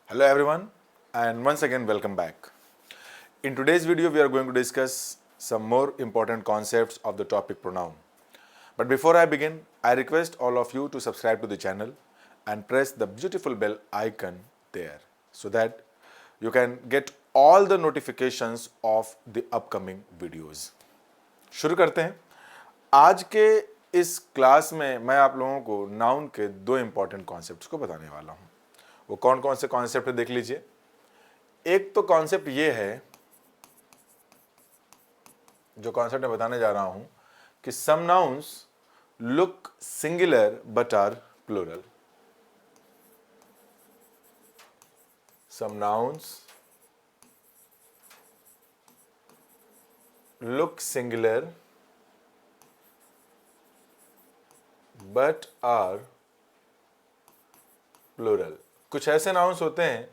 Hello everyone, and once again welcome back. In today's video we are going to discuss some more important concepts of the topic pronoun. But before I begin, I request all of you to subscribe to the channel and press the beautiful bell icon there so that you can get all the notifications of the upcoming videos. शुरू करते हैं। आज के इस class में मैं आप लोगों को नाउन के दो इंपॉर्टेंट कॉन्सेप्ट्स को बताने वाला हूं। वो कौन कौन से कॉन्सेप्ट है देख लीजिए। एक तो कॉन्सेप्ट ये है, जो कॉन्सेप्ट मैं बताने जा रहा हूं कि some nouns look singular but are plural. Some nouns look singular but are plural. कुछ ऐसे नाउन्स होते हैं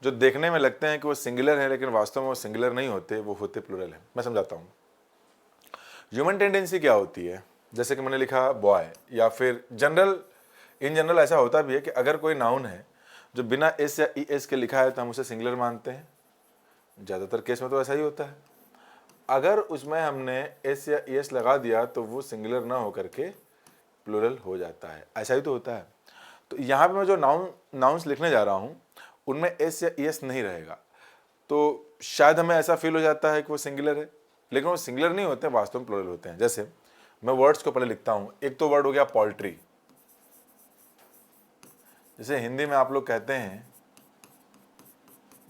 जो देखने में लगते हैं कि वो सिंगुलर है, लेकिन वास्तव में वो सिंगुलर नहीं होते, वो होते प्लूरल है। मैं समझाता हूँ। ह्यूमन टेंडेंसी क्या होती है, जैसे कि मैंने लिखा बॉय, या फिर इन जनरल ऐसा होता भी है कि अगर कोई नाउन है जो बिना एस या ई एस के लिखा है तो हम उसे सिंगुलर मानते हैं। ज़्यादातर केस में तो ऐसा ही होता है। अगर उसमें हमने एस या ई एस लगा दिया तो वो सिंगुलर ना होकर के प्लूरल हो जाता है। ऐसा ही तो होता है। तो यहाँ पे मैं जो नाउन्स लिखने जा रहा हूँ उनमें एस या ई एस नहीं रहेगा, तो शायद हमें ऐसा फील हो जाता है कि वो सिंगुलर है, लेकिन वो सिंगुलर नहीं होते, वास्तव में प्लूरल होते हैं। जैसे मैं वर्ड्स को पहले लिखता हूँ। एक तो वर्ड हो गया पोल्ट्री। जैसे हिंदी में आप लोग कहते हैं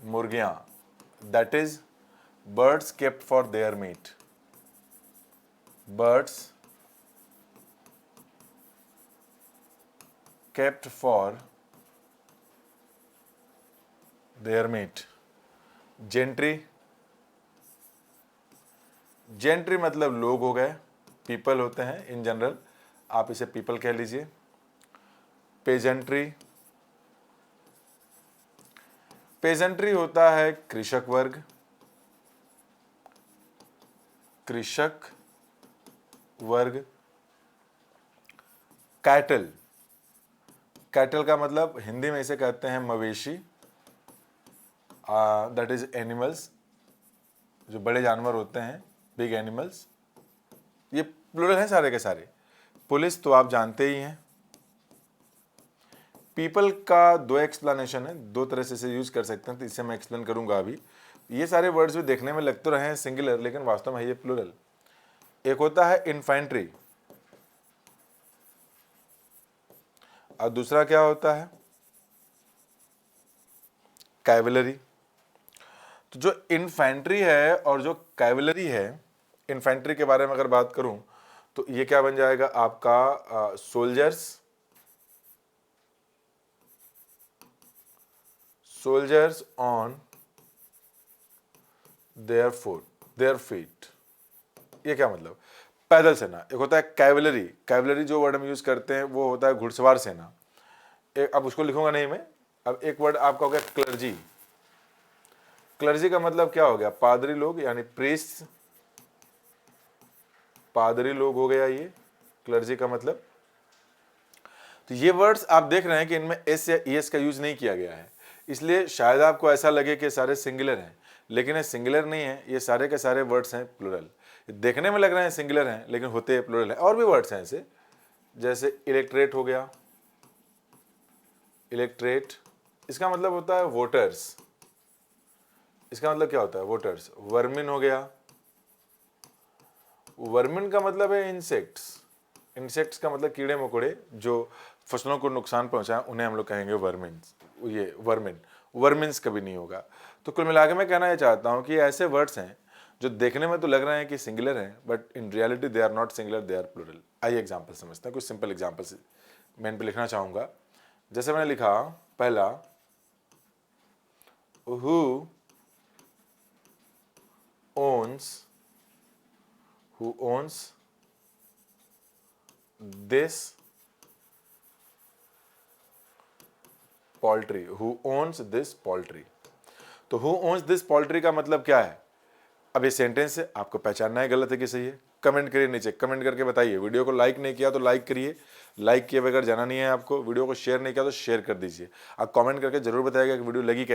मुर्गियाँ, that is birds kept for their meet. Birds kept for their meat. Gentry, gentry मतलब लोग हो गए, पीपल होते हैं इन जनरल, आप इसे पीपल कह लीजिए। पेजेंट्री, पेजेंट्री होता है कृषक वर्ग। कृषक वर्ग। कैटल, कैटल का मतलब हिंदी में इसे कहते हैं मवेशी। दैट इज एनिमल्स, जो बड़े जानवर होते हैं, बिग एनिमल्स। ये प्लूरल है सारे के सारे। पुलिस तो आप जानते ही हैं। पीपल का दो एक्सप्लेनेशन है, दो तरह से इसे यूज कर सकते हैं, तो इसे मैं एक्सप्लेन करूंगा अभी। ये सारे वर्ड्स भी देखने में लग तो रहे हैं सिंगुलर, लेकिन वास्तव में है ये प्लूरल। एक होता है इन्फेंट्री, और दूसरा क्या होता है कैवलरी। तो जो इन्फेंट्री है और जो कैवलरी है, इन्फेंट्री के बारे में अगर बात करूं तो ये क्या बन जाएगा आपका soldiers. Soldiers on their feet. ये क्या मतलब, पैदल सेना। एक होता है कैवलरी, कैवलरी जो वर्ड हम यूज करते हैं वो होता है घुड़सवार सेना। एक, अब उसको लिखूंगा नहीं मैं। अब एक वर्ड आपका हो गया क्लर्जी। क्लर्जी का मतलब क्या हो गया, पादरी लोग, यानी प्रीस्ट, पादरी लोग हो गया ये क्लर्जी का मतलब। तो ये वर्ड्स आप देख रहे हैं कि इनमें एस या ई एस का यूज नहीं किया गया है, इसलिए शायद आपको ऐसा लगे कि सारे सिंगुलर हैं, लेकिन ये सिंगुलर नहीं है। ये सारे के सारे वर्ड्स हैं प्लूरल। देखने में लग रहे हैं सिंगुलर हैं, लेकिन होते प्लूरल है। और भी वर्ड्स हैं ऐसे, जैसे इलेक्ट्रेट हो गया। इलेक्ट्रेट, इसका मतलब होता है वोटर्स। इसका मतलब क्या होता है वोटर्स। वर्मिन हो गया। वर्मिन का मतलब है इंसेक्ट्स। इंसेक्ट्स का मतलब कीड़े मकोड़े जो फसलों को नुकसान पहुंचाएं, उन्हें हम लोग कहेंगे वर्मिन। ये वर्मिन, वर्मिन्स कभी नहीं होगा। तो कुल मिला के मैं कहना ये चाहता हूं कि ऐसे वर्ड्स हैं जो देखने में तो लग रहे हैं कि सिंगुलर हैं, but in reality they are not singular, they are plural. आइए एग्जाम्पल समझते हैं। कुछ सिंपल एग्जाम्पल्स मैं इन पर लिखना चाहूंगा। जैसे मैंने लिखा पहला, who owns this poultry। who owns this poultry। तो who owns this poultry का मतलब क्या है। अब ये सेंटेंस है, आपको पहचानना है गलत है कि सही है। कमेंट करिए नीचे, कमेंट करके बताइए। वीडियो को लाइक नहीं किया तो लाइक करिए, लाइक किए बगैर जाना नहीं है आपको। वीडियो को शेयर नहीं किया तो शेयर कर दीजिए। आप कमेंट करके जरूर बताइएगा कि वीडियो लगी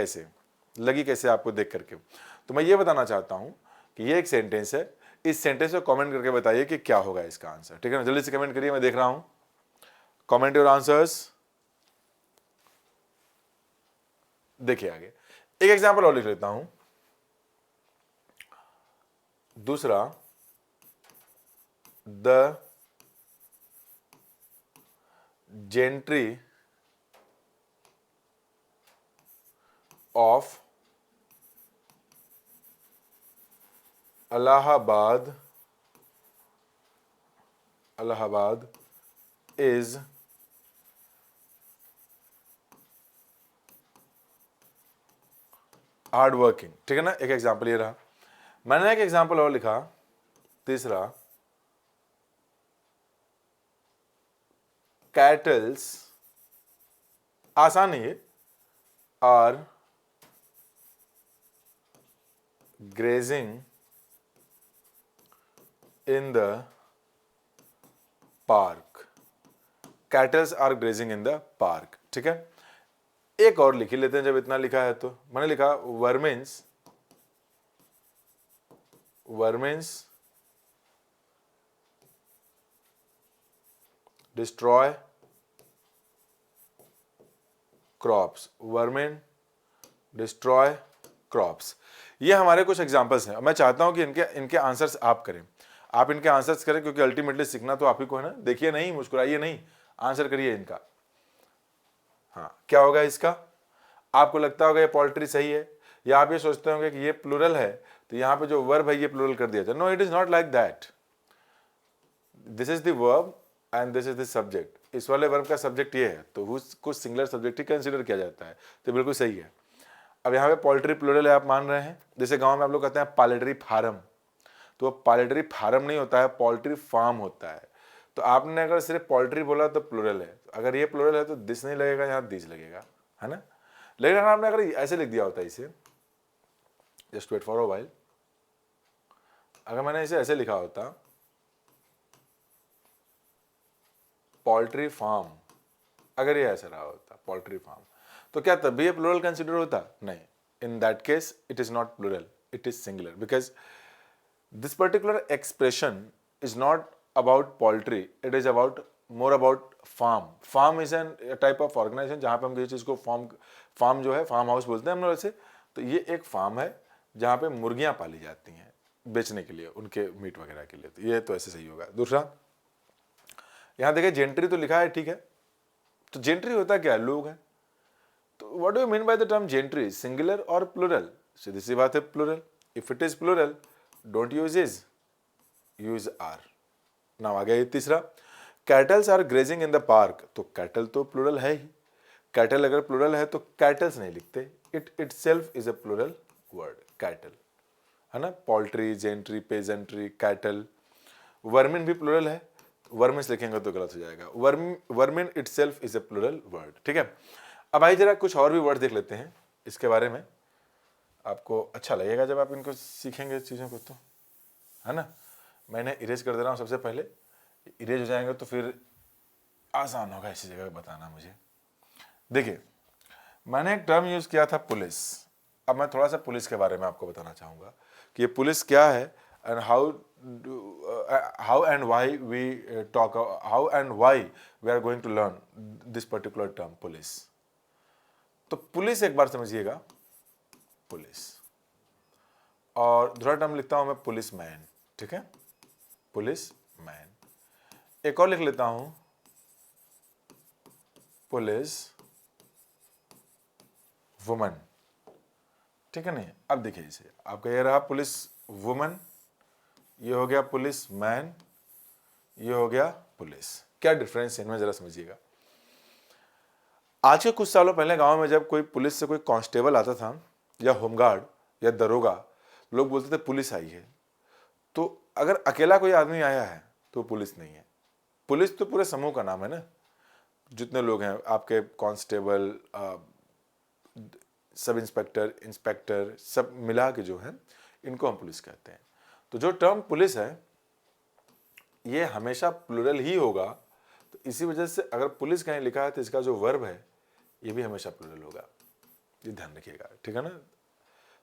कैसे आपको देख करके। तो मैं ये बताना चाहता हूँ कि ये एक सेंटेंस है, इस सेंटेंस को कमेंट करके बताइए कि क्या होगा इसका आंसर, ठीक है ना। जल्दी से कमेंट करिए, मैं देख रहा हूँ। Comment your answers. देखिए आगे एक एग्जाम्पल और लिख लेता हूं। दूसरा, the gentry of Allahabad is hard working, ठीक है ना। एक एग्जाम्पल ये रहा। मैंने एक एग्जाम्पल और लिखा, तीसरा, कैटल्स, आसान है, are grazing in the park. Cattles are grazing in the park, ठीक है। एक और लिख ही लेते हैं जब इतना लिखा है तो। मैंने लिखा vermins destroy crops. Vermin destroy crops. ये हमारे कुछ एग्जांपल्स हैं। मैं चाहता हूं कि इनके आंसर्स आप करें, आप इनके आंसर्स करें, क्योंकि अल्टीमेटली सीखना तो आप ही को है ना। देखिए नहीं, मुस्कुराइए नहीं, आंसर करिए इनका। हाँ, क्या होगा इसका? आपको लगता होगा ये पोल्ट्री सही है, या आप ये सोचते होंगे कि ये प्लूरल है तो यहाँ पे जो वर्ब है ये प्लूरल कर दिया जाए। No, it is not like that. This is the verb and this is the subject. इस वाले वर्ब का सब्जेक्ट ये है तो कुछ सिंगुलर सब्जेक्ट ही कंसिडर किया जाता है, तो बिल्कुल सही है। अब यहाँ पे पोल्ट्री प्लूरल है, आप मान रहे हैं। जैसे गांव में आप लोग कहते हैं पोल्ट्री फार्म, तो पोल्ट्री फार्म नहीं होता है, पोल्ट्री फार्म होता है। तो आपने अगर सिर्फ पोल्ट्री बोला तो प्लूरल है, अगर ये प्लूरल है तो दिस नहीं लगेगा, यहाँ दिस लगेगा, है ना। लेकिन आपने अगर ऐसे लिख दिया होता इसे, just wait for a while, अगर मैंने इसे ऐसे लिखा होता पोल्ट्री फार्म, अगर ये ऐसा रहा होता पोल्ट्री फार्म, तो क्या तब भी ये प्लूरल कंसिडर होता? नहीं, in that case it is not plural, it is singular, because this particular expression is not about poultry, it is more about farm. Farm is a type of organization जहाँ पे हम किसी चीज़ को farm जो है, farm house बोलते हैं हम लोग वैसे। तो ये एक फार्म है जहाँ पे मुर्गियाँ पाली जाती हैं बेचने के लिए, उनके मीट वगैरह के लिए। तो ये तो ऐसे सही होगा। दूसरा, यहाँ देखिए जेंट्री तो लिखा है, ठीक है। तो जेंट्री होता क्या है? लोग हैं। तो what do you mean by the term gentry? Singular और प्लूरल? सीधी सी बात है, plural. If it is plural, don't use is, use are. Now आ गया तीसरा, cattles are grazing in the park. तो कैटल तो प्लूरल है ही, कैटल अगर प्लूरल है तो कैटल्स नहीं लिखते, it itself is a plural word, cattle, है ना। Poultry, gentry, pageantry, cattle. Vermin भी प्लूरल है, वर्मिन्स लिखेंगे तो गलत हो जाएगा। Vermin itself is a plural word, ठीक है। अब आइए जरा कुछ और भी वर्ड देख लेते हैं इसके बारे में, आपको अच्छा लगेगा जब आप इनको सीखेंगे चीज़ों को, तो है ना। मैंने इरेज कर दे रहा हूँ सबसे पहले, इरेज हो जाएंगे तो फिर आसान होगा इसी जगह बताना मुझे। देखिए, मैंने एक टर्म यूज़ किया था पुलिस। अब मैं थोड़ा सा पुलिस के बारे में आपको बताना चाहूँगा कि ये पुलिस क्या है and how and why we talk, how and why we are going to learn this particular term police. तो पुलिस एक बार समझिएगा, पुलिस, और दूसरा टर्म लिखता हूं मैं पुलिस मैन, ठीक है, पुलिस मैन। एक और लिख लेता हूं पुलिस वुमन, ठीक है। नहीं, अब देखिए इसे, आपका ये रहा पुलिस वुमन, ये हो गया पुलिस मैन, ये हो गया पुलिस। क्या डिफरेंस है इनमें जरा समझिएगा। आज के कुछ सालों पहले गांव में जब कोई पुलिस से कोई कांस्टेबल आता था या होमगार्ड या दरोगा, लोग बोलते थे पुलिस आई है। तो अगर अकेला कोई आदमी आया है तो पुलिस नहीं है, पुलिस तो पूरे समूह का नाम है ना। जितने लोग हैं आपके, कांस्टेबल, सब इंस्पेक्टर, इंस्पेक्टर, सब मिला के जो है, इनको हम पुलिस कहते हैं। तो जो टर्म पुलिस है ये हमेशा प्लूरल ही होगा, तो इसी वजह से अगर पुलिस कहीं लिखा है तो इसका जो वर्ब है ये भी हमेशा प्लूरल होगा, ये ध्यान रखिएगा, ठीक है ना।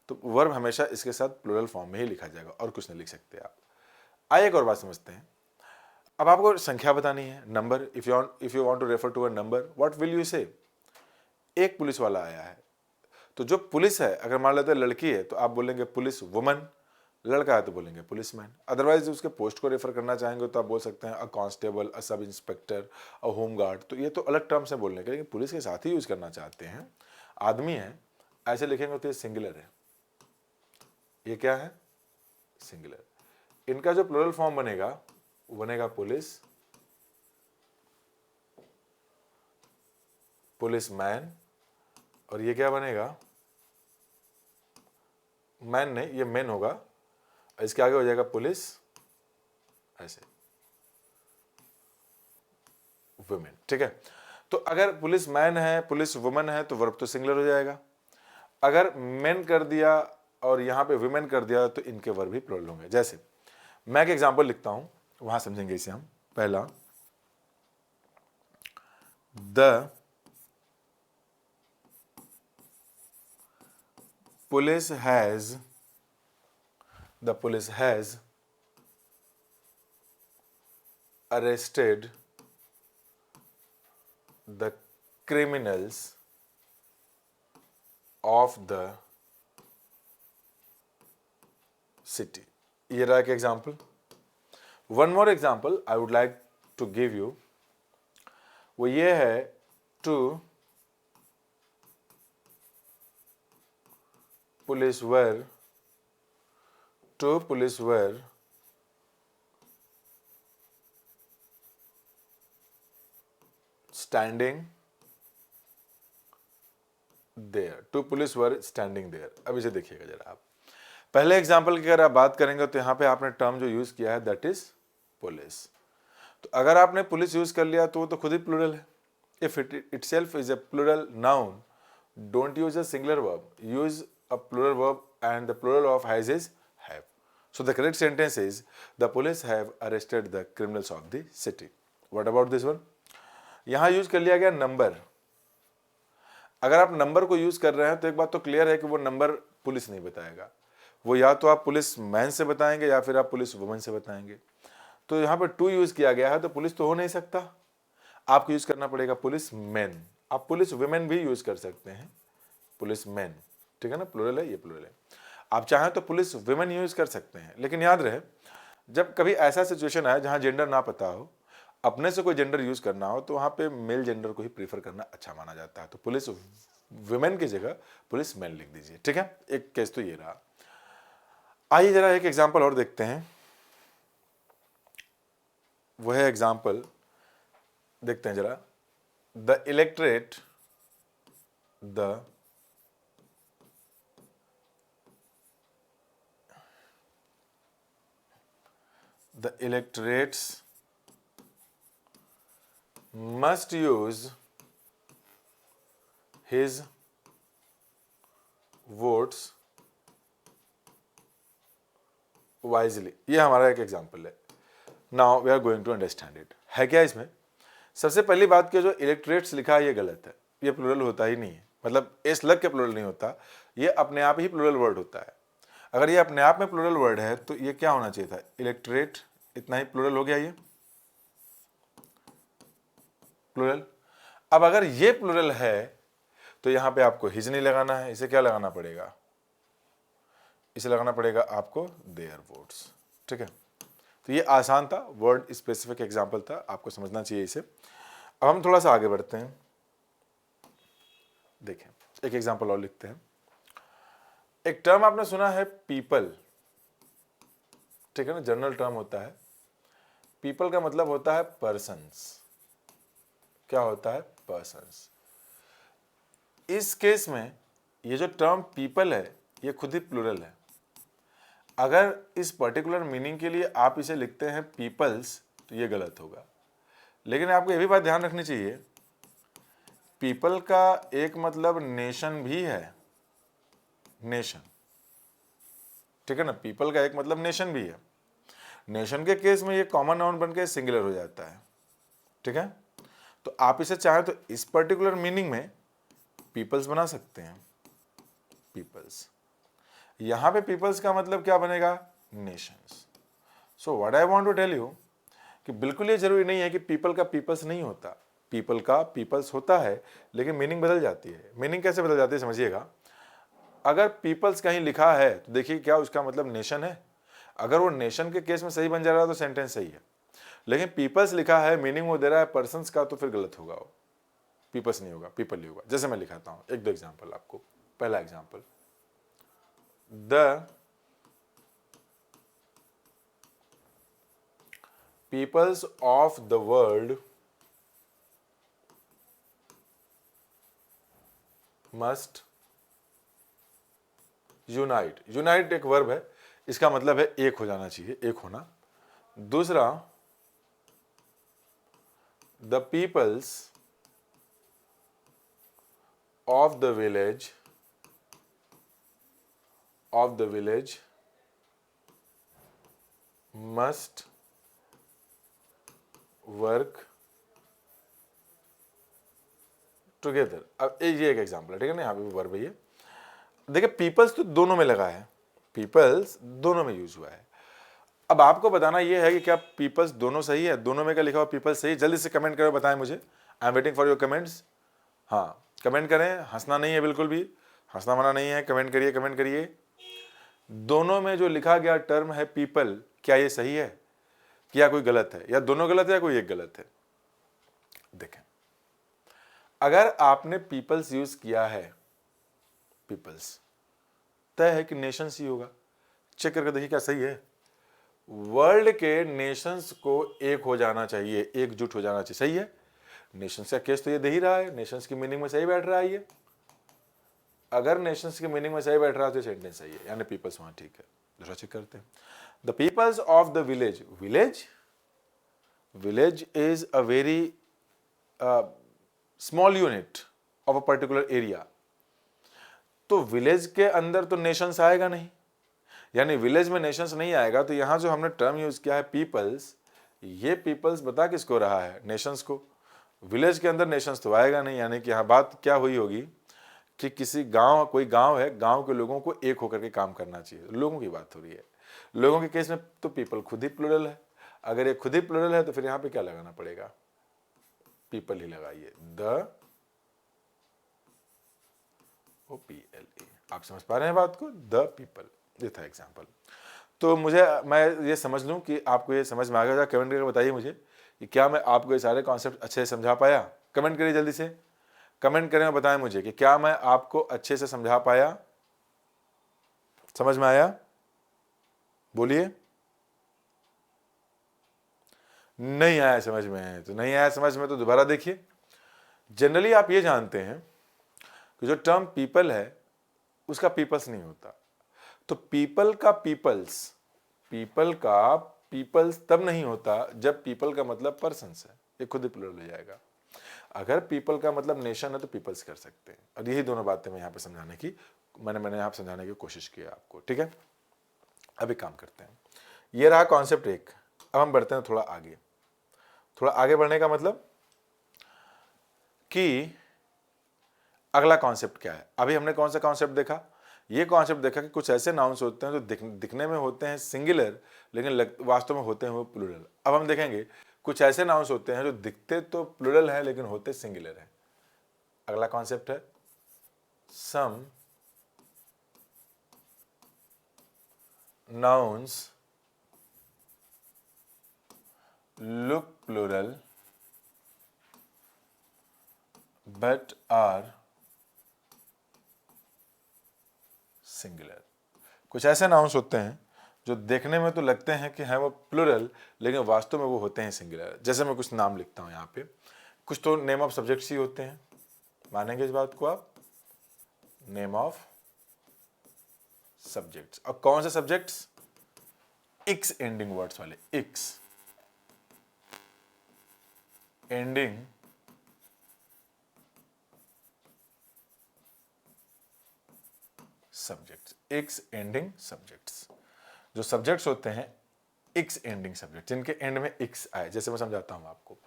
तो वर्ब हमेशा इसके साथ प्लूरल फॉर्म में ही लिखा जाएगा और कुछ नहीं लिख सकते आप। आइए एक और बात समझते हैं। अब आपको संख्या बतानी है, number. If you want to refer to a number, what will you say. एक पुलिस वाला आया है, तो जो पुलिस है, अगर मान लेते हैं लड़की है तो आप बोलेंगे पुलिस वुमन, लड़का है तो बोलेंगे पुलिसमैन। अदरवाइज उसके पोस्ट को रेफर करना चाहेंगे तो आप बोल सकते हैं अ constable, a sub inspector, a home guard. तो ये तो अलग टर्म्स है बोलने के, लेकिन पुलिस के साथ ही यूज करना चाहते हैं। आदमी है ऐसे लिखेंगे तो ये सिंगुलर है, ये क्या है, सिंगुलर। इनका जो प्लूरल फॉर्म बनेगा वो बनेगा पुलिस, पुलिसमैन, और ये क्या बनेगा, मैन नहीं, ये मैन होगा, इसके आगे हो जाएगा पुलिस, ऐसे वुमेन, ठीक है। तो अगर पुलिस मैन है, पुलिस वुमन है तो वर्ब तो सिंगुलर हो जाएगा। अगर मैन कर दिया और यहां पे वुमेन कर दिया तो इनके वर्ब भी प्लूरल होंगे। जैसे मैं एक एग्जांपल लिखता हूं, वहां समझेंगे इसे हम। पहला, the police has arrested the criminals of the city. ये रहा एक example. One more example I would like to give you, वो ये है, two police were standing there, two police were standing there. अब इसे देखिएगा जरा आप। पहले एग्जाम्पल की अगर आप बात करेंगे तो यहां पे आपने टर्म जो यूज किया है दैट इज पुलिस। तो अगर आपने पुलिस यूज कर लिया तो वो तो खुद ही प्लूरल है। If it itself is a plural noun, don't use a singular verb, use a plural verb, and the plural of has is have. So the correct sentence is the police have arrested the criminals of the city. What about this one? यहां use कर लिया गया number. अगर आप number को use कर रहे हैं तो एक बात तो क्लियर है कि वो नंबर पुलिस नहीं बताएगा, वो या तो आप पुलिस मैन से बताएंगे या फिर आप पुलिस वुमन से बताएंगे। तो यहां पर टू यूज किया गया है तो पुलिस तो हो नहीं सकता, आपको यूज करना पड़ेगा पुलिस मैन। आप पुलिस वुमेन भी यूज कर सकते हैं, पुलिस मैन, ठीक है ना, प्लूरल है, ये प्लूरल है। आप चाहें तो पुलिस वुमेन यूज कर सकते हैं, लेकिन याद रहे जब कभी ऐसा सिचुएशन आए जहां जेंडर ना पता हो, अपने से कोई जेंडर यूज करना हो, तो वहां पे मेल जेंडर को ही प्रीफर करना अच्छा माना जाता है। तो पुलिस वुमेन की जगह पुलिस मैन लिख दीजिए, ठीक है। एक केस तो ये रहा। आइए जरा एक एग्जाम्पल और देखते हैं। वह एग्जाम्पल देखते हैं जरा। The electorate the electorates must use his votes wisely। ये हमारा एक एग्जाम्पल है। Now we are going to understand it. है क्या इसमें? सबसे पहली बात कि जो इलेक्टोरेट्स लिखा है ये गलत है, ये प्लूरल होता ही नहीं है, मतलब एस लग के प्लूरल नहीं होता, ये अपने आप ही प्लूरल वर्ड होता है। अगर ये अपने आप में प्लूरल वर्ड है तो ये क्या होना चाहिए था, इलेक्टोरेट, इतना ही प्लूरल हो गया ये प्लूरल। अब अगर ये प्लूरल है तो यहां पे आपको हिज नहीं लगाना है, इसे क्या लगाना पड़ेगा, इसे लगाना पड़ेगा आपको देयर वोट्स, ठीक है। तो ये आसान था, वर्ड स्पेसिफिक एग्जाम्पल था, आपको समझना चाहिए इसे। अब हम थोड़ा सा आगे बढ़ते हैं। देखें एक एग्जाम्पल और लिखते हैं। एक टर्म आपने सुना है पीपल, ठीक है ना, जनरल टर्म होता है। पीपल का मतलब होता है पर्सन्स। क्या होता है, पर्सन्स। इस केस में ये जो टर्म पीपल है ये खुद ही प्लूरल है। अगर इस पर्टिकुलर मीनिंग के लिए आप इसे लिखते हैं पीपल्स तो ये गलत होगा। लेकिन आपको ये भी बात ध्यान रखनी चाहिए, पीपल का एक मतलब नेशन भी है, नेशन, ठीक है ना, पीपल का एक मतलब नेशन भी है। नेशन के केस में ये कॉमन नाउन बन के सिंगुलर हो जाता है, ठीक है। तो आप इसे चाहें तो इस पर्टिकुलर मीनिंग में पीपल्स बना सकते हैं, पीपल्स। यहां पे पीपल्स का मतलब क्या बनेगा, nations. So what I want to tell you कि बिल्कुल ये जरूरी नहीं है कि पीपल का पीपल्स नहीं होता, पीपल का पीपल्स होता है, लेकिन मीनिंग बदल जाती है। मीनिंग कैसे बदल जाती है समझिएगा। अगर पीपल्स कहीं लिखा है तो देखिए क्या उसका मतलब नेशन है। अगर वो नेशन के केस में सही बन जा रहा है तो सेंटेंस सही है, लेकिन पीपल्स लिखा है, मीनिंग वो दे रहा है पर्सन्स का, तो फिर गलत होगा, वो पीपल्स नहीं होगा, पीपल ही होगा। जैसे मैं लिखाता हूं एक दो एग्जांपल आपको। पहला example, the peoples of the world must unite। Unite एक वर्ब है, इसका मतलब है एक हो जाना चाहिए, एक होना। दूसरा, the peoples of the village must work together. अब ये एक एग्जांपल है, ठीक है ना, यहाँ पे वर्ब है ये। देखिए पीपल्स तो दोनों में लगा है, पीपल्स दोनों में यूज हुआ है। अब आपको बताना ये है कि क्या पीपल्स दोनों सही है, दोनों में क्या लिखा हुआ पीपल्स सही है। जल्दी से कमेंट करो, बताएं मुझे, I am waiting for your comments. हाँ कमेंट करें, हंसना नहीं है, बिल्कुल भी हंसना मना नहीं है, कमेंट करिए, कमेंट करिए। दोनों में जो लिखा गया टर्म है पीपल, क्या ये सही है या कोई गलत है, या दोनों गलत है या कोई एक गलत है। देखें, अगर आपने पीपल्स यूज किया है, पीपल्स, तय है कि नेशंस ही होगा। चेक करके देखिए क्या सही है। वर्ल्ड के नेशंस को एक हो जाना चाहिए, एकजुट हो जाना चाहिए, सही है। नेशंस का केस तो ये दे ही रहा है, नेशंस की मीनिंग में सही बैठ रहा है ये। अगर नेशंस की मीनिंग में सही बैठ रहा है तो सेंटेंस सही है, यानी पीपल्स वहां ठीक है। दूसरा चेक करते हैं, the peoples of the village. Village is a very small unit of a particular area. तो विलेज के अंदर तो नेशंस आएगा नहीं, यानी विलेज में नेशंस नहीं आएगा। तो यहां जो हमने टर्म यूज किया है पीपल्स, ये पीपल्स बता किसको रहा है, नेशंस को। विलेज के अंदर नेशंस तो आएगा नहीं, यानी कि यहां बात क्या हुई होगी कि किसी गांव, कोई गांव है, गांव के लोगों को एक होकर के काम करना चाहिए, लोगों की बात हो रही है। लोगों के केस में तो पीपल खुद ही प्लूरल है। अगर ये खुद ही प्लूरल है तो फिर यहां पे क्या लगाना पड़ेगा, पीपल ही लगाइए, द OPLE। आप समझ पा रहे हैं बात को, द पीपल। ये था एग्जाम्पल। तो मैं ये समझ लूं कि आपको ये समझ में आ गया। कमेंट करके बताइए मुझे कि क्या मैं आपको ये सारे कॉन्सेप्ट अच्छे से समझा पाया। कमेंट करिए जल्दी से, कमेंट करें और बताएं मुझे कि क्या मैं आपको अच्छे से समझा पाया, समझ में आया, बोलिए। नहीं आया समझ में, तो नहीं आया समझ में तो दोबारा देखिए। जनरली आप ये जानते हैं कि जो टर्म पीपल है उसका पीपल्स नहीं होता। तो पीपल का पीपल्स तब नहीं होता जब पीपल का मतलब पर्सन्स है, ये खुद ही प्लूरल हो जाएगा। अगर पीपल का मतलब नेशन है तो पीपल्स कर सकते हैं। और यही दोनों बातें मैं यहाँ पे समझाने की मैंने यहाँ समझाने की कोशिश की है आपको, ठीक है। अभी काम करते हैं, ये रहा कॉन्सेप्ट एक। अब हम बढ़ते हैं थोड़ा आगे। थोड़ा आगे बढ़ने का मतलब कि अगला कॉन्सेप्ट क्या है। अभी हमने कौन सा कॉन्सेप्ट देखा, ये कॉन्सेप्ट देखा कि कुछ ऐसे नाउन्स होते हैं जो दिखने में होते हैं सिंगुलर, लेकिन वास्तव में होते हैं वो प्लूरल। अब हम देखेंगे कुछ ऐसे नाउन्स होते हैं जो दिखते तो प्लूरल है लेकिन होते सिंगुलर है। अगला कॉन्सेप्ट है some nouns look plural but are singular। कुछ ऐसे नाउन्स होते हैं जो देखने में तो लगते हैं कि हैं वो प्लूरल, लेकिन वास्तव में वो होते हैं सिंगुलर। जैसे मैं कुछ नाम लिखता हूं यहाँ पे, कुछ तो नेम ऑफ सब्जेक्ट्स ही होते हैं, मानेंगे इस बात को आप, नेम ऑफ सब्जेक्ट्स। और कौन से सब्जेक्ट्स, इक्स एंडिंग वर्ड्स वाले, ics ending subjects, ics ending subjects. जो सब्जेक्ट्स होते हैं इक्स एंडिंग सब्जेक्ट, जिनके एंड में इक्स आए। जैसे मैं समझाता हूं आपको,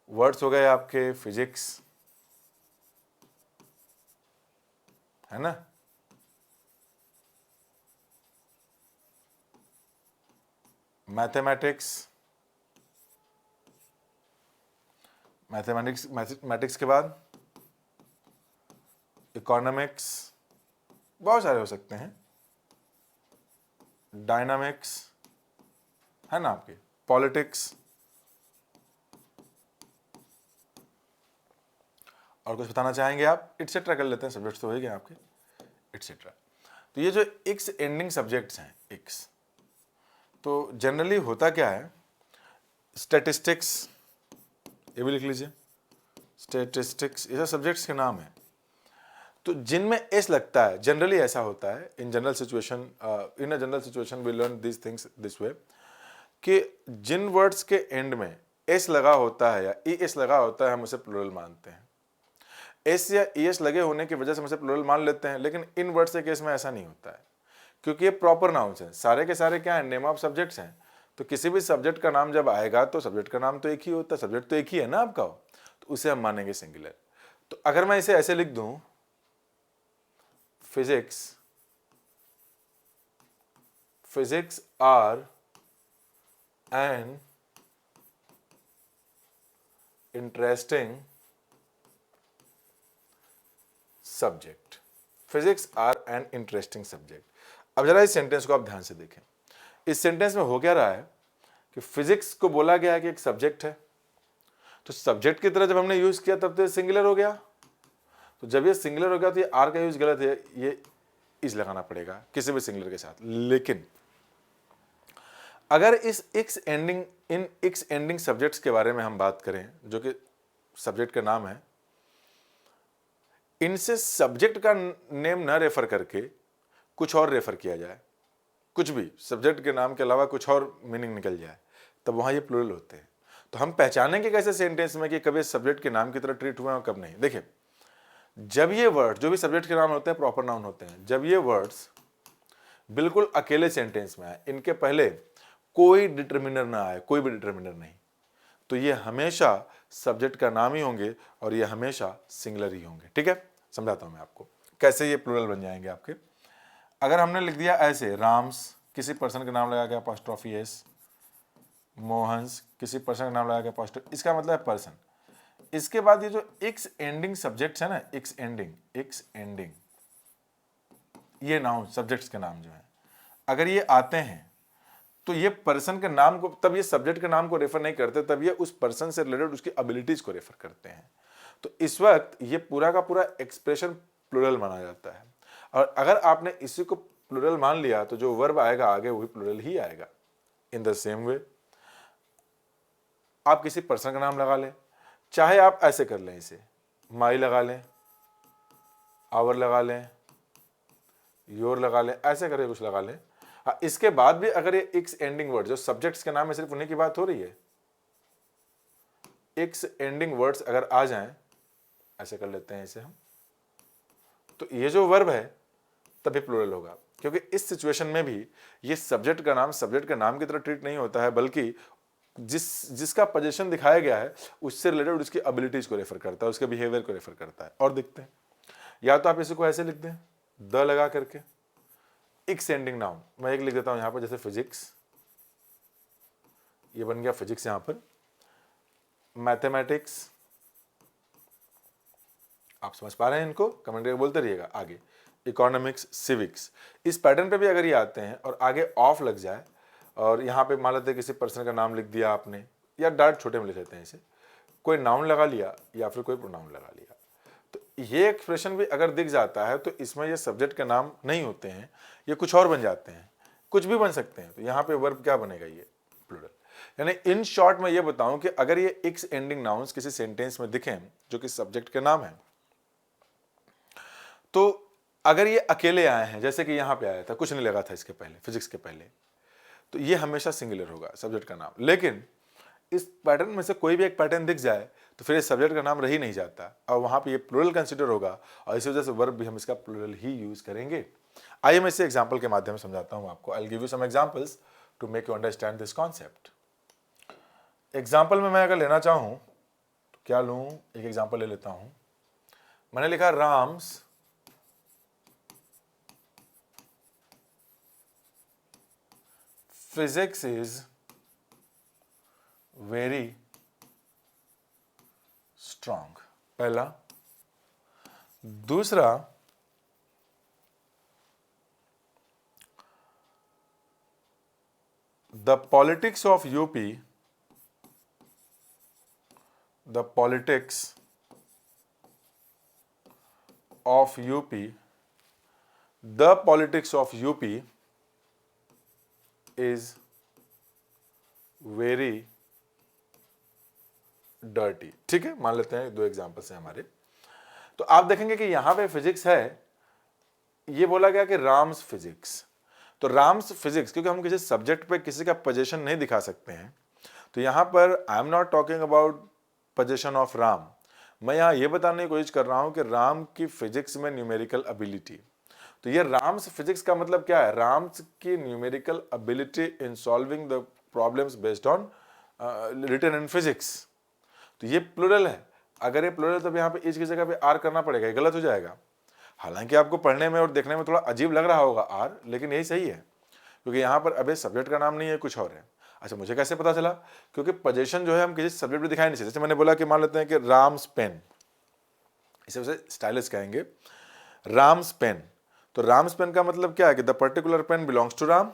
वर्ड्स हो गए आपके फिजिक्स, है ना, मैथमेटिक्स, मैथमेटिक्स के बाद इकोनॉमिक्स, बहुत सारे हो सकते हैं, डायनामिक्स, है ना, आपके पॉलिटिक्स, और कुछ बताना चाहेंगे आप? इटसेट्रा कर लेते हैं, सब्जेक्ट्स तो हो ही गए आपके, इटसेट्रा। तो ये जो इक्स एंडिंग सब्जेक्ट्स हैं, इक्स, तो जनरली होता क्या है, स्टैटिस्टिक्स, ये भी लिख लीजिए, स्टैटिस्टिक्स, ये सब सब्जेक्ट्स के नाम हैं। तो जिनमें एस लगता है, जनरली ऐसा होता है in general situation, in a general situation we learn this things this way, कि जिन वर्ड्स के एंड में एस लगा होता है या ई एस लगा होता है, हम उसे प्लूरल मानते हैं। एस या ई एस लगे होने की वजह से हम उसे प्लूरल मान लेते हैं, लेकिन इन वर्ड्स के केस में ऐसा नहीं होता है, क्योंकि ये प्रॉपर नाउन्स हैं, सारे के सारे क्या है, नेम ऑफ सब्जेक्ट्स हैं। तो किसी भी सब्जेक्ट का नाम जब आएगा तो सब्जेक्ट का नाम तो एक ही होता है, सब्जेक्ट तो एक ही है ना आपका, तो उसे हम मानेंगे सिंगुलर। तो अगर मैं इसे ऐसे लिख दूं, physics are an interesting subject, physics are an interesting subject. अब जरा इस सेंटेंस को आप ध्यान से देखें। इस सेंटेंस में हो क्या रहा है कि फिजिक्स को बोला गया है कि एक सब्जेक्ट है, तो सब्जेक्ट की तरह जब हमने यूज किया तब तो ये सिंगुलर हो गया। तो जब ये सिंगुलर हो गया तो ये आर का यूज गलत है, ये इज लगाना पड़ेगा किसी भी सिंगुलर के साथ। लेकिन अगर इस इन इक्स एंडिंग सब्जेक्ट्स के बारे में हम बात करें, जो कि सब्जेक्ट का नाम है, इनसे सब्जेक्ट का नेम न रेफर करके कुछ और रेफर किया जाए, कुछ भी सब्जेक्ट के नाम के अलावा कुछ और मीनिंग निकल जाए, तब वहां ये प्लूरल होते हैं। तो हम पहचानेंगे कैसे सेंटेंस में कि कभी सब्जेक्ट के नाम की तरह ट्रीट हुए और कब नहीं? देखिए, जब ये वर्ड, जो भी सब्जेक्ट के नाम होते हैं प्रॉपर नाउन होते हैं, जब ये वर्ड्स बिल्कुल अकेले सेंटेंस में आए, इनके पहले कोई डिटर्मिनर ना आए, कोई भी डिटर्मिनर नहीं, तो ये हमेशा सब्जेक्ट का नाम ही होंगे और ये हमेशा सिंगुलर ही होंगे। ठीक है, समझाता हूं मैं आपको कैसे ये प्लूरल बन जाएंगे आपके। अगर हमने लिख दिया ऐसे, राम्स, किसी पर्सन का नाम लगा के अपॉस्ट्रोफी एस, मोहन्स, किसी पर्सन का नाम लगा के अपॉस्ट्रोफी, इसका मतलब है पर्सन। इसके बाद ये जो इक्स एंडिंग सब्जेक्ट्स है ना, इक्स एंडिंग, ये नाउन सब्जेक्ट्स के नाम जो है, अगर ये आते हैं तो ये पर्सन के नाम को, तब ये सब्जेक्ट के नाम को रेफर नहीं करते, तब ये उस पर्सन से रिलेटेड उसकी एबिलिटीज को रेफर करते हैं। तो इस वक्त ये पूरा का पूरा एक्सप्रेशन प्लूरल माना जाता है। और अगर आपने इसी को प्लूरल मान लिया तो जो वर्ब आएगा आगे वही प्लूरल ही आएगा। इन द सेम वे आप किसी पर्सन का नाम लगा लें, चाहे आप ऐसे कर लें, इसे माई लगा लें, आवर लगा लें, योर लगा लें, ऐसे करके कुछ लगा लें। हाँ, इसके बाद भी अगर ये इक्स एंडिंग वर्ड, जो सब्जेक्ट्स के नाम है, सिर्फ उन्हीं की बात हो रही है, इक्स एंडिंग वर्ड्स अगर आ जाएं, ऐसे कर लेते हैं इसे हम, तो ये जो वर्ब है तभी प्लूरल होगा, क्योंकि इस सिचुएशन में भी ये सब्जेक्ट का नाम सब्जेक्ट के नाम की तरह ट्रीट नहीं होता है, बल्कि जिसका पोजीशन दिखाया गया है उससे रिलेटेड उसकी एबिलिटीज को रेफर करता है, उसके बिहेवियर को रेफर करता है। और दिखते हैं, या तो आप इसी को ऐसे लिख दें, द लगा करके, इक्स एंडिंग नाउन। मैं एक लिख देता हूं यहां पर, जैसे फिजिक्स, ये बन गया फिजिक्स, यहां पर मैथमेटिक्स। आप समझ पा रहे हैं इनको? कमेंट करके बोलते रहिएगा। आगे इकोनॉमिक्स, सिविक्स, इस पैटर्न पे भी अगर ये आते हैं और आगे ऑफ लग जाए और यहाँ पे मान लेते हैं किसी पर्सन का नाम लिख दिया आपने, या डायरेक्ट छोटे में लिख लेते हैं इसे, कोई नाउन लगा लिया या फिर कोई प्रोनाउन लगा लिया, तो ये एक्सप्रेशन भी अगर दिख जाता है तो इसमें ये सब्जेक्ट के नाम नहीं होते हैं, ये कुछ और बन जाते हैं, कुछ भी बन सकते हैं। तो यहाँ पे वर्ब क्या बनेगा? ये प्लूरल। यानी इन शॉर्ट मैं ये बताऊं कि अगर ये इक्स एंडिंग नाउन्स किसी सेंटेंस में दिखें जो कि सब्जेक्ट के नाम है, तो अगर ये अकेले आए हैं, जैसे कि यहां पे आया था, कुछ नहीं लगा था इसके पहले, फिजिक्स के पहले, तो ये हमेशा सिंगुलर होगा सब्जेक्ट का नाम। लेकिन इस पैटर्न में से कोई भी एक पैटर्न दिख जाए तो फिर ये सब्जेक्ट का नाम रह ही नहीं जाता और वहां पे ये प्लूरल कंसीडर होगा, और इसी वजह से वर्ब भी हम इसका प्लूरल ही यूज करेंगे। आइए मैं इसे एग्जांपल के माध्यम से समझाता हूं आपको। I will give you some examples to make you understand this concept. Example में मैं अगर लेना चाहूं तो क्या लूं, एक एग्जाम्पल ले लेता हूं। मैंने लिखा Ram's physics is very strong, पहला। दूसरा, the politics of UP, the politics of UP, the politics of UP is very dirty। ठीक है, मान लेते हैं दो एग्जाम्पल्स हैं हमारे। तो आप देखेंगे कि यहां पे फिजिक्स है, ये बोला गया कि राम्स फिजिक्स। तो राम्स फिजिक्स, क्योंकि हम किसी सब्जेक्ट पे किसी का पोजीशन नहीं दिखा सकते हैं, तो यहां पर I am not talking about position of Ram. मैं यहाँ ये बताने की कोशिश कर रहा हूँ कि राम की फिजिक्स में न्यूमेरिकल एबिलिटी। तो ये राम्स फिजिक्स का मतलब क्या है? राम्स की numerical ability in solving the problems based on written in physics. तो ये प्लूरल है। अगर ये प्लूरल तो यहाँ पे इस की जगह पे आर करना पड़ेगा, ये गलत हो जाएगा। हालांकि आपको पढ़ने में और देखने में थोड़ा अजीब लग रहा होगा आर, लेकिन यही सही है, क्योंकि यहाँ पर अभी सब्जेक्ट का नाम नहीं है, कुछ और है। अच्छा, मुझे कैसे पता चला? क्योंकि पोजीशन जो है हम किसी सब्जेक्ट में दिखाई नहीं सकते। जैसे मैंने बोला कि मान लेते हैं कि राम्स पेन, इसे उसे स्टाइलिश कहेंगे, राम्स पेन। तो राम्स पेन का मतलब क्या है कि the particular pen belongs to Ram.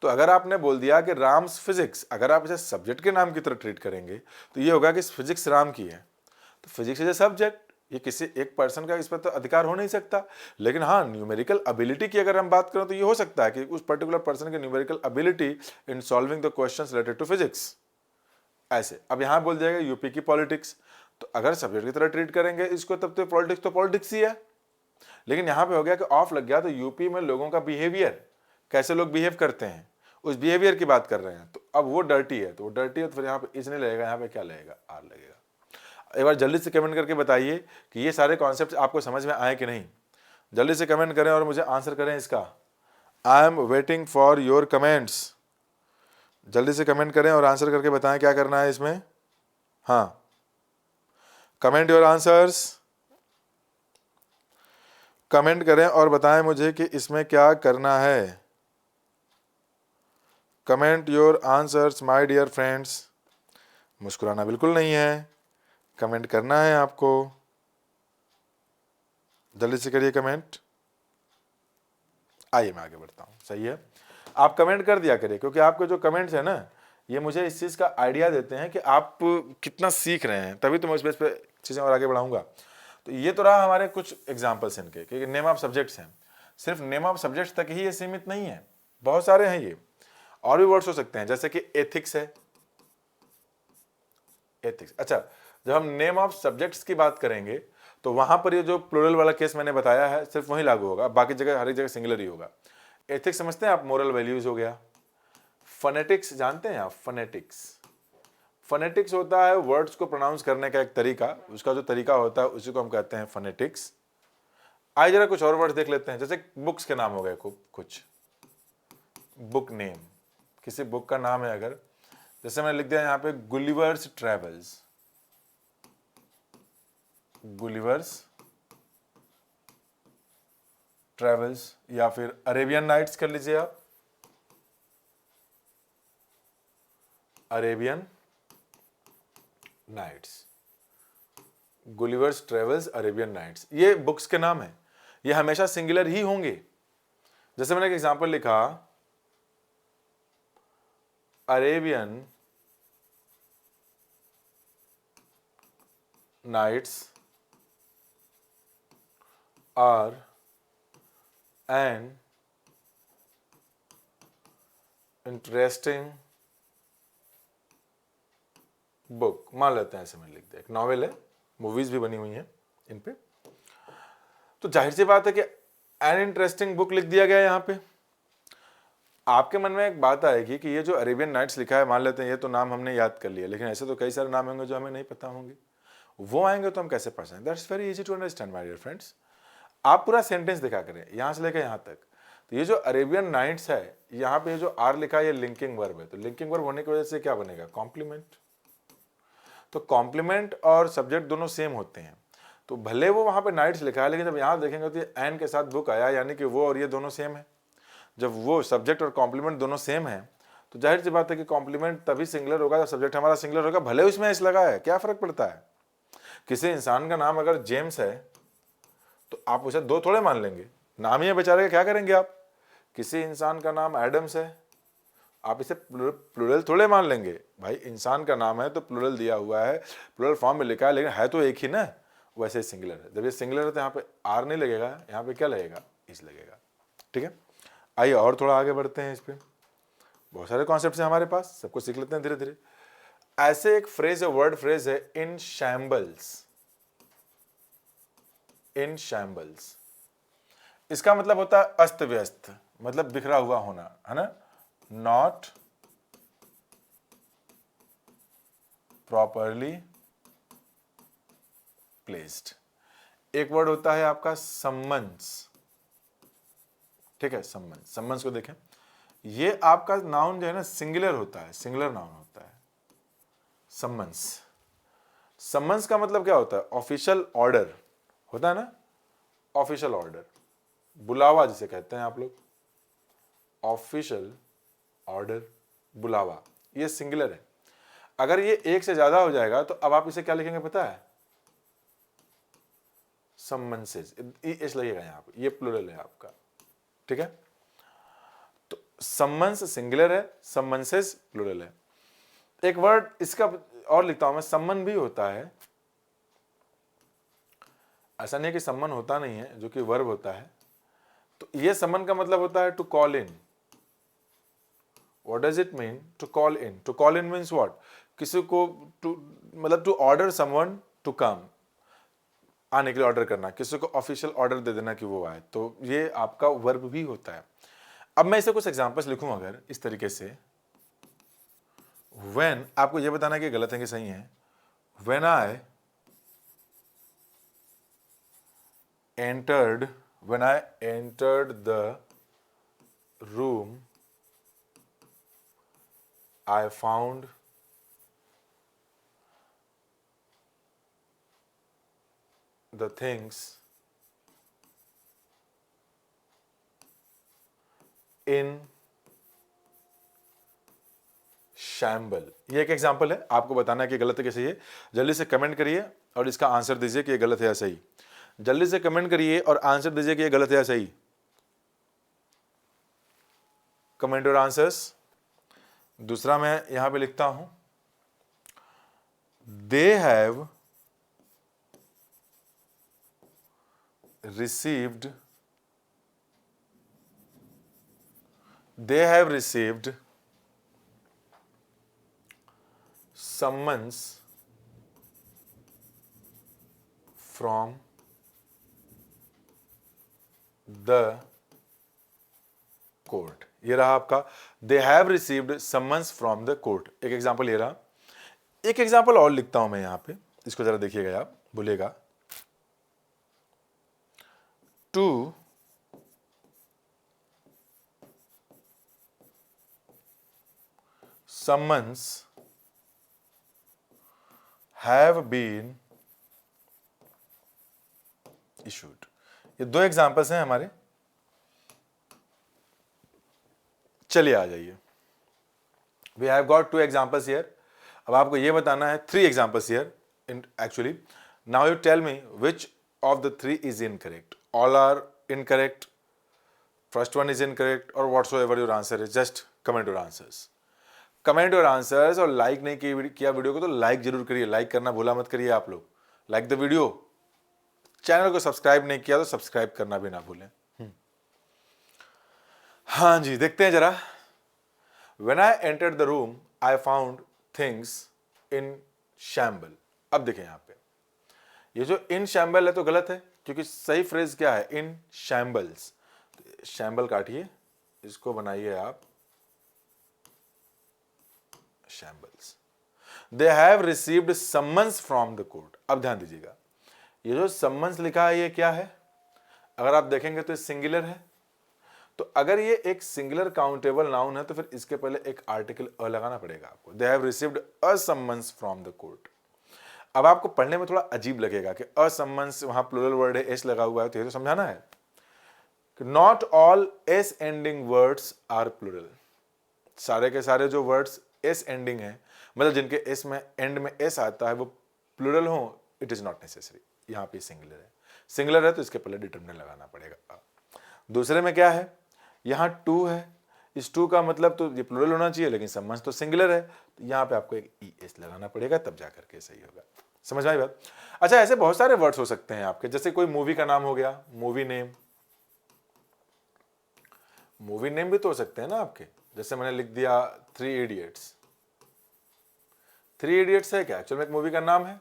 तो अगर आपने बोल दिया कि राम्स फिजिक्स, अगर आप इसे सब्जेक्ट के नाम की तरह ट्रीट करेंगे तो ये होगा कि फिजिक्स राम की है। तो फिजिक्स इज ए सब्जेक्ट, ये किसी एक पर्सन का इस पर तो अधिकार हो नहीं सकता। लेकिन हाँ, न्यूमेरिकल एबिलिटी की अगर हम बात करें तो ये हो सकता है कि उस पर्टिकुलर पर्सन की numerical ability in solving the questions related to physics. ऐसे अब यहां बोल जाएगा यूपी की पॉलिटिक्स, तो अगर सब्जेक्ट की तरह ट्रीट करेंगे इसको तब तो पॉलिटिक्स ही है। लेकिन यहां पे हो गया कि ऑफ लग गया, तो यूपी में लोगों का बिहेवियर, कैसे लोग बिहेव करते हैं, उस बिहेवियर की बात कर रहे हैं। तो अब वो डर्टी है, तो वो डर्टी है, तो फिर यहाँ पे इज नहीं लगेगा, यहाँ पे क्या लगेगा? आर लगेगा। एक बार जल्दी से कमेंट करके बताइए कि ये सारे कॉन्सेप्ट आपको समझ में आए कि नहीं। जल्दी से कमेंट करें और मुझे आंसर करें इसका। I am waiting for your comments. जल्दी से कमेंट करें और आंसर करके बताएं क्या करना है इसमें। हाँ, कमेंट योर आंसर्स, कमेंट करें और बताएं मुझे कि इसमें क्या करना है। Comment your answers my dear friends. मुस्कुराना बिल्कुल नहीं है, कमेंट करना है आपको। जल्दी से करिए कमेंट। आइए मैं आगे बढ़ता हूं। सही है, आप कमेंट कर दिया करिए, क्योंकि आपके जो कमेंट्स है ना, ये मुझे इस चीज़ का आइडिया देते हैं कि आप कितना सीख रहे हैं, तभी तो मैं उस बेस पे चीज़ें और आगे बढ़ाऊंगा। तो ये तो रहा हमारे कुछ एग्जाम्पल्स इनके, क्योंकि नेम ऑफ सब्जेक्ट्स हैं। सिर्फ नेम ऑफ सब्जेक्ट्स तक ही ये सीमित नहीं है, बहुत सारे हैं ये, और भी वर्ड्स हो सकते हैं, जैसे कि एथिक्स है, एथिक्स। अच्छा, जब हम नेम ऑफ सब्जेक्ट्स की बात करेंगे तो वहां पर ये जो प्लूरल वाला केस मैंने बताया है सिर्फ वही लागू होगा, बाकी जगह हर एक जगह सिंगुलर ही होगा। एथिक्स समझते हैं आप? मोरल वैल्यूज हो गया। फोनेटिक्स जानते हैं आप? फोनेटिक्स, फोनेटिक्स होता है वर्ड्स को प्रोनाउंस करने का एक तरीका, उसका जो तरीका होता है उसी को हम कहते हैं फोनेटिक्स। आइए जरा कुछ और वर्ड्स देख लेते हैं, जैसे बुक्स के नाम हो गए कुछ, बुक नेम, किसी बुक का नाम है अगर, जैसे मैंने लिख दिया यहाँ पे गुलिवर्स ट्रेवल्स, गुलिवर्स ट्रेवल्स, या फिर अरेबियन नाइट्स कर लीजिए आप, Arabian nights, Gulliver's travels, Arabian nights, ये बुक्स के नाम है, ये हमेशा सिंगुलर ही होंगे। जैसे मैंने एक एग्जांपल लिखा, Arabian nights are an interesting book, मान लेते हैं ऐसे मैंने लिख दिया, एक नॉवेल है, मूवीज भी बनी हुई हैं इन पे, तो जाहिर सी बात है कि एन इंटरेस्टिंग बुक लिख दिया गया यहां पे। आपके मन में एक बात आएगी कि ये जो अरेबियन नाइट्स लिखा है, मान लेते हैं ये तो नाम हमने याद कर लिया, लेकिन ऐसे तो कई सारे नाम होंगे जो हमें नहीं पता होंगे, वो आएंगे तो हम कैसे पढ़ सकते हैं? That's very easy to understand my dear friends. आप पूरा सेंटेंस देखा करें यहां से लेकर यहां तक, तो ये जो अरेबियन नाइट्स है, यहाँ पे जो आर लिखा है ये लिंकिंग वर्ब है, तो लिंकिंग वर्ब होने की वजह से क्या बनेगा, कॉम्प्लीमेंट। तो कॉम्प्लीमेंट और सब्जेक्ट दोनों सेम होते हैं, तो भले वो वहाँ पे नाइट्स लिखा है, लेकिन जब यहाँ देखेंगे तो ये एन के साथ बुक आया, यानी कि वो और ये दोनों सेम है। जब वो सब्जेक्ट और कॉम्प्लीमेंट दोनों सेम है तो जाहिर सी बात है कि कॉम्प्लीमेंट तभी सिंगुलर होगा जब सब्जेक्ट हमारा सिंगुलर होगा, भले उसमें एस लगा है, क्या फर्क पड़ता है। किसी इंसान का नाम अगर जेम्स है तो आप उसे दो थोड़े मान लेंगे, नाम ही है बेचारे का, क्या करेंगे आप। किसी इंसान का नाम एडम्स है, आप इसे प्लूरल थोड़े मान लेंगे, भाई इंसान का नाम है तो प्लूरल दिया हुआ है, प्लूरल फॉर्म में लिखा है, लेकिन है तो एक ही ना। वैसे सिंगुलर है, जब ये सिंगुलर है तो यहाँ पे आर नहीं लगेगा, यहाँ पे क्या लगेगा, इस लगेगा। ठीक है, आइए और थोड़ा आगे बढ़ते हैं। इस पे बहुत सारे कॉन्सेप्ट्स हैं हमारे पास, सबको सीख लेते हैं धीरे धीरे। ऐसे एक फ्रेज है, वर्ड फ्रेज है, इन शैम्बल्स। इन शैम्बल्स, इसका मतलब होता है अस्त व्यस्त, मतलब बिखरा हुआ होना, है ना। Not properly placed. एक वर्ड होता है आपका सम्मन्स, ठीक है, सम्मन्स। सम्मन्स को देखें, ये आपका नाउन जो है ना सिंगुलर होता है, सिंगुलर नाउन होता है सम्मन्स। सम्मन्स का मतलब क्या होता है, ऑफिशियल ऑर्डर होता है ना, ऑफिशियल ऑर्डर, बुलावा जिसे कहते हैं आप लोग, ऑफिशियल ऑर्डर, बुलावा, ये सिंगुलर है। अगर ये एक से ज्यादा हो जाएगा तो अब आप इसे क्या लिखेंगे पता है, सम्मन्सेस, इस लगेगा यहाँ पे, ये प्लूरल है आपका। ठीक है, तो सम्मन्स सिंगुलर है, सम्मन्सेस प्लूरल है। एक वर्ड इसका और लिखता हूं मैं, सम्मन भी होता है। ऐसा नहीं है कि सम्मन होता नहीं है, जो कि वर्ब होता है। तो ये सम्मन का मतलब होता है to call in. What does it mean, to call in. To call in means what, किसी को टू, मतलब to order someone to come, आने के लिए ऑर्डर करना, किसी को ऑफिशियल ऑर्डर दे देना कि वो आए, तो ये आपका वर्ब भी होता है। अब मैं इसे कुछ एग्जांपल्स लिखूं अगर इस तरीके से, व्हेन, आपको ये बताना कि गलत है कि सही है। When I entered, when I entered the room, I found the things in shamble। ये एक एग्जांपल है, आपको बताना है कि गलत है कि सही है। जल्दी से कमेंट करिए और इसका आंसर दीजिए कि ये गलत है या सही। जल्दी से कमेंट करिए और आंसर दीजिए कि ये गलत है या सही। कमेंट और आंसर्स। दूसरा मैं यहां पे लिखता हूं, they have received, they have received summons from the court। ये रहा आपका, they have received summons from the court। एक एग्जांपल ये रहा। एक एग्जांपल और लिखता हूं मैं यहां पे, इसको जरा देखिएगा, आप बोलिएगा, to summons have been issued। ये दो एग्जांपल्स हैं हमारे। चलिए आ जाइए, we have got two examples here. अब आपको ये बताना है, three examples here in actually. Now you tell me which of the three is incorrect. All are incorrect, first one is incorrect, और whatsoever your answer is, just comment your answers. Comment your answers, और like नहीं किया video को तो like जरूर करिए, like करना भूला मत करिए आप लोग। Like the video. चैनल को सब्सक्राइब नहीं किया तो सब्सक्राइब करना भी ना भूलें। हाँ जी, देखते हैं जरा। When I entered the room, I found things in shamble। अब देखें यहां पे, ये जो in shamble है तो गलत है, क्योंकि सही फ्रेज क्या है, in shambles। शैम्बल काटिए, इसको बनाइए आप shambles। They have received summons from the court। अब ध्यान दीजिएगा, ये जो summons लिखा है ये क्या है, अगर आप देखेंगे तो सिंगुलर है, तो अगर ये एक सिंगुलर काउंटेबल नाउन है तो फिर इसके पहले एक आर्टिकल अ लगाना पड़ेगा आपको। They have received a summons from the court. अब आपको पढ़ने में थोड़ा अजीब लगेगा कि अ समन्स, वहां प्लूरल वर्ड है, एस लगा हुआ है, तो ये तो समझाना है कि not all S ending words are plural. सारे के सारे जो वर्ड्स एस एंडिंग है, मतलब जिनके एस में एंड में एस आता है, वो प्लूरल हो, इट इज नॉट नेसेसरी। यहाँ पे सिंगुलर है, सिंगुलर है तो इसके पहले डिटरमिनेंट लगाना पड़ेगा। दूसरे में क्या है, यहाँ टू है, इस टू का मतलब तो ये प्लूरल होना चाहिए, लेकिन समन्स तो सिंगुलर है, तो यहाँ पे आपको एक ई एस लगाना पड़ेगा, तब जाकर के सही होगा। समझ में आई बात? अच्छा, ऐसे बहुत सारे वर्ड्स हो सकते हैं आपके, जैसे कोई मूवी का नाम हो गया, मूवी नेम। मूवी नेम भी तो हो सकते हैं ना आपके, जैसे मैंने लिख दिया 3 इडियट्स। 3 इडियट्स है क्या, एक्चुअल में एक मूवी का नाम है।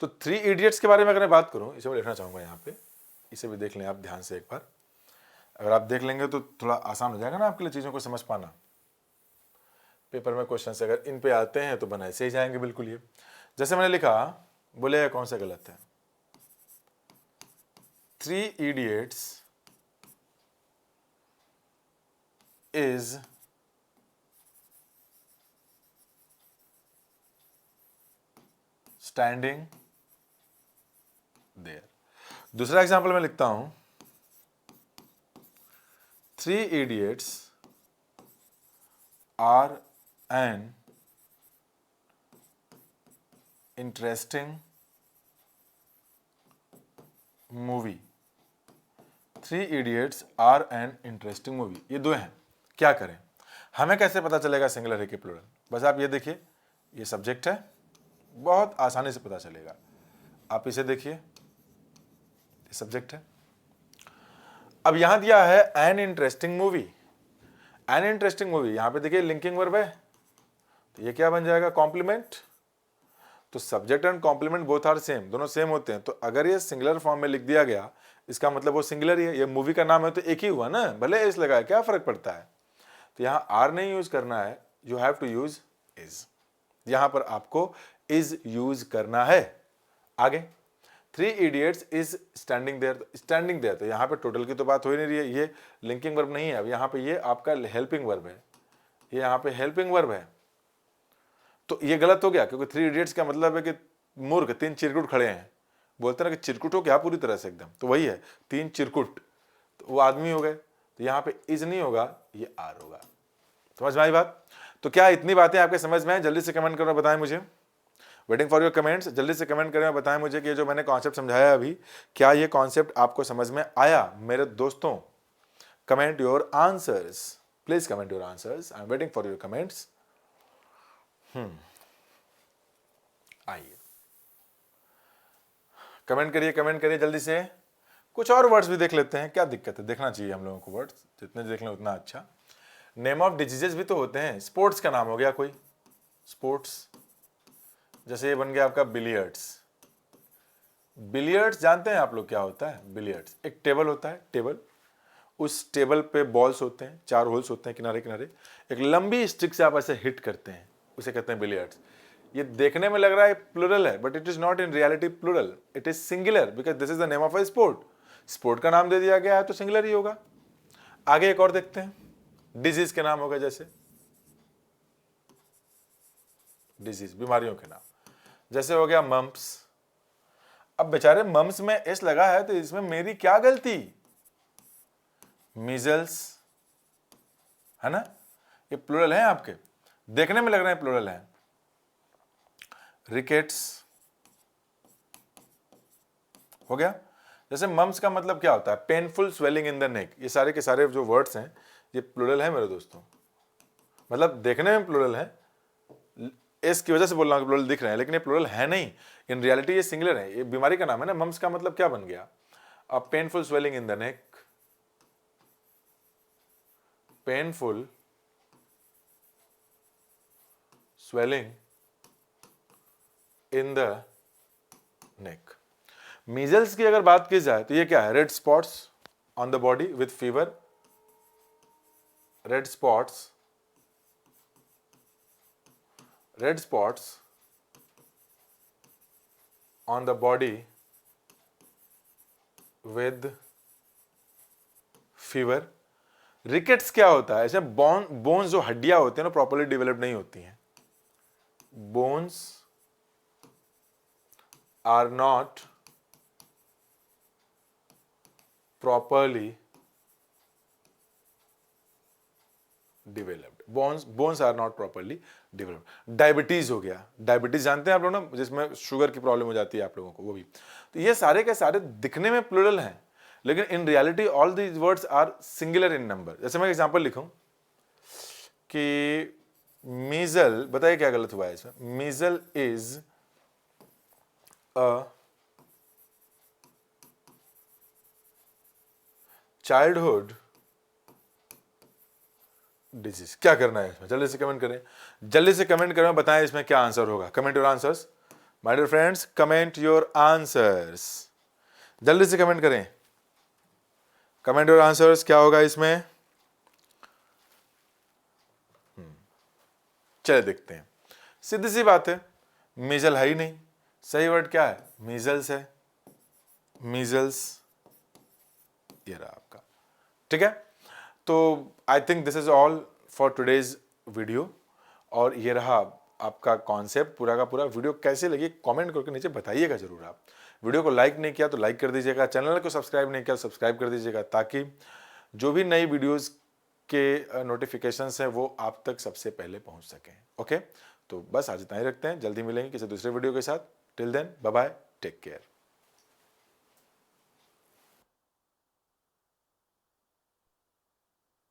तो 3 इडियट्स के बारे में अगर मैं बात करूं, इसे मैं लिखना चाहूंगा यहाँ पे, इसे भी देख लें आप ध्यान से एक बार। अगर आप देख लेंगे तो थोड़ा आसान हो जाएगा ना आपके लिए चीज़ों को समझ पाना। पेपर में क्वेश्चन से अगर इन पे आते हैं तो बनाए से ही जाएंगे बिल्कुल। ये जैसे मैंने लिखा, बोले कौन सा गलत है, 3 इडियट्स इज स्टैंडिंग देयर। दूसरा एग्जाम्पल मैं लिखता हूं, 3 idiots are an interesting movie। 3 idiots are an interesting movie। ये दो हैं, क्या करें, हमें कैसे पता चलेगा सिंगुलर है कि प्लूरल? बस आप ये देखिए, ये सब्जेक्ट है, बहुत आसानी से पता चलेगा। आप इसे देखिए, ये सब्जेक्ट है। अब यहां दिया है an interesting movie. An interesting movie, यहां पे देखिए लिंकिंग वर्ब है, तो ये क्या बन जाएगा, कॉम्प्लीमेंट। तो subject and complement both are same, दोनों सेम होते हैं। तो अगर ये सिंगुलर फॉर्म में लिख दिया गया, इसका मतलब वो सिंगुलर ही है। ये मूवी का नाम है तो एक ही हुआ ना, भले इस लगा है, क्या फर्क पड़ता है। तो यहां आर नहीं यूज करना है, you have to use is. यहां पर आपको इज यूज करना है। आगे 3 idiots is standing there. Standing there, तो यहां पे टोटल की तो बात हो ही नहीं रही है, ये लिंकिंग वर्ब नहीं है। अब यहां पे ये आपका हेल्पिंग वर्ब है, ये यहां पे हेल्पिंग वर्ब है। तो ये गलत हो गया, क्योंकि 3 idiots का मतलब है कि मूर्ख, 3 चिरकुट खड़े हैं। बोलते ना कि चिरकुट हो क्या पूरी तरह से एकदम, तो वही है 3 चिरकुट, तो वो आदमी हो गए। तो यहां पे इज नहीं होगा, ये आर होगा। समझ में आई बात? तो क्या इतनी बातें आपके समझ में आए? जल्दी से कमेंट करो, बताएं मुझे। Waiting for your comments. जल्दी से कमेंट करें और बताएं मुझे कि ये जो मैंने कॉन्सेप्ट समझाया अभी, क्या ये कॉन्सेप्ट आपको समझ में आया मेरे दोस्तों? Comment your answers, please comment your answers, I am waiting for your comments. आइए कमेंट करिए, कमेंट करिए जल्दी से। कुछ और वर्ड्स भी देख लेते हैं, क्या दिक्कत है, देखना चाहिए हम लोगों को वर्ड्स, जितने देख लें उतना अच्छा। नेम ऑफ डिजीजेस भी तो होते हैं। स्पोर्ट्स का नाम हो गया कोई, स्पोर्ट्स, जैसे ये बन गया आपका बिलियर्ड्स। बिलियर्ड्स जानते हैं आप लोग क्या होता है? बिलियर्ड्स एक टेबल होता है, टेबल, उस टेबल पे बॉल्स होते हैं, 4 होल्स होते हैं किनारे किनारे, एक लंबी स्टिक से आप ऐसे हिट करते हैं, उसे कहते हैं बिलियर्ड्स। ये देखने में लग रहा है प्लूरल है, but it is not in reality plural, it is singular, because this is the name of a sport. Sport का नाम दे दिया गया है तो सिंगुलर ही होगा। आगे एक और देखते हैं, डिजीज के नाम होगा, जैसे डिजीज, बीमारियों के नाम, जैसे हो गया मम्प्स। अब बेचारे मम्स में एस लगा है, तो इसमें मेरी क्या गलती? मीजल्स, है ना, ये प्लूरल है आपके, देखने में लग रहे हैं प्लूरल है। रिकेट्स हो गया। जैसे मम्स का मतलब क्या होता है? Painful swelling in the neck. ये सारे के सारे जो वर्ड्स हैं, ये प्लूरल है मेरे दोस्तों, मतलब देखने में प्लूरल है, एस की वजह से बोल रहा हूं प्लूरल दिख रहे हैं, लेकिन ये प्लूरल है नहीं, इन रियलिटी ये सिंगुलर है। ये बीमारी का नाम है ना। मम्स का मतलब क्या बन गया? A painful swelling in the neck, painful swelling in the neck. Measles की अगर बात की जाए तो ये क्या है? Red spots on the body with fever, red spots, red spots on the body with fever. Rickets क्या होता है? इसमें बोन्स जो हड्डियां होती हैं ना प्रॉपर्ली डेवलप नहीं होती हैं. Bones are not properly developed. Bones are not properly developed. Diabetes हो गया. डायबिटीज जानते हैं आप लोग ना, जिसमें शुगर की प्रॉब्लम हो जाती है आप लोगों को, वो भी. तो ये सारे के सारे दिखने में प्लूरल हैं, लेकिन in reality all these words are singular in number. जैसे मैं एग्जांपल लिखूं कि मीजल, बताइए क्या गलत हुआ है इसमें. मीजल इज अ चाइल्डहुड डिजीज. क्या करना है इसमें? जल्दी से कमेंट करें, जल्दी से कमेंट करें, बताएं इसमें क्या आंसर होगा. Comment your answers my dear friends, comment your answers. जल्दी से कमेंट करें, कमेंट योर आंसर्स. क्या होगा इसमें? चलिए देखते हैं. सीधी सी बात है, मीजल है ही नहीं. सही वर्ड क्या है? मीजल्स है. मीजल्स ये रहा आपका. ठीक है, तो I think this is all for today's video. और ये रहा आपका कॉन्सेप्ट पूरा का पूरा. वीडियो कैसे लगी कमेंट करके नीचे बताइएगा जरूर. आप वीडियो को लाइक नहीं किया तो लाइक कर दीजिएगा, चैनल को सब्सक्राइब नहीं किया तो सब्सक्राइब कर दीजिएगा, ताकि जो भी नई वीडियोस के नोटिफिकेशंस हैं वो आप तक सबसे पहले पहुंच सकें. ओके, तो बस आज इतना ही रखते हैं. जल्दी मिलेंगे किसी दूसरे वीडियो के साथ. Till then bye bye, take care.